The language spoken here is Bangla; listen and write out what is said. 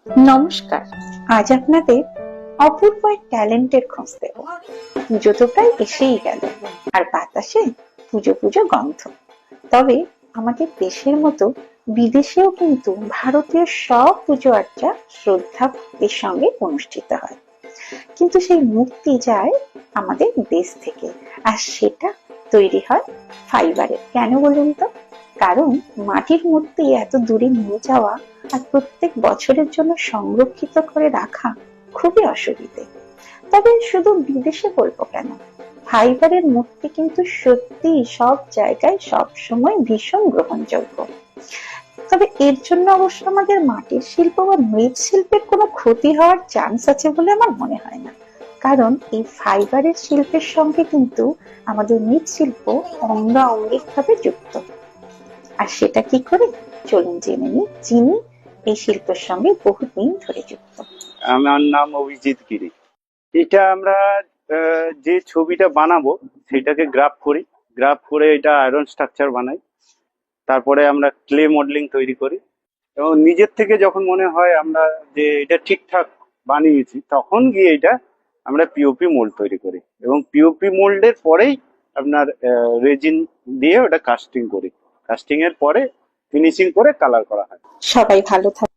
নমস্কার। আজ আপনাদের অপূর্ব এক ট্যালেন্টের খোঁজ দেব। পুজো তো প্রায় এসেই গেল, আর বাতাসে পুজো পুজো গন্ধ। তবে আমাদের দেশের মতো বিদেশেও কিন্তু ভারতীয় সব পুজো আর্চা শ্রদ্ধা ভক্তির সঙ্গে অনুষ্ঠিত হয়। কিন্তু সেই মূর্তি যায় আমাদের দেশ থেকে, আর সেটা তৈরি হয় ফাইবারের। কেন বলুন তো? কারণ মাটির মূর্তি এত দূরে নিয়ে যাওয়া আর প্রত্যেক বছরের জন্য সংরক্ষিত করে রাখা খুবই অসুবিধে। তবে শুধু বিদেশে বলবো কেন, ফাইবারের মূর্তি কিন্তু সত্যি সব জায়গায় সব সময় ভীষণ গ্রহণযোগ্য। তবে এর জন্য অবশ্য আমাদের মাটির শিল্প বা মৃৎশিল্পের কোনো ক্ষতি হওয়ার চান্স আছে বলে আমার মনে হয় না। কারণ এই ফাইবারের শিল্পের সঙ্গে কিন্তু আমাদের মৃৎশিল্প অঙ্গাঅঙ্গিকভাবে যুক্ত। আর সেটা কি করে, চলুন জেনে নিই। যিনি এই শিল্পের সঙ্গে বহুদিন ধরে যুক্ত। আমার নাম অভিজিৎ গিরি। এটা আমরা যে ছবিটা বানাবো সেটাকে গ্রাফ করে এটা আয়রন স্ট্রাকচার বানাই। তারপরে আমরা ক্লে মডেলিং তৈরি করি এবং নিজের থেকে যখন মনে হয় আমরা যে এটা ঠিকঠাক বানিয়েছি, তখন গিয়ে এটা আমরা পিওপি মোল্ড তৈরি করি এবং পিওপি মোল্ডের পরেই আপনার রেজিন দিয়ে ওটা কাস্টিং করি। কাস্টিং এর পরে ফিনিশিং করে কালার করা হয়। সবাই ভালো থাকুন।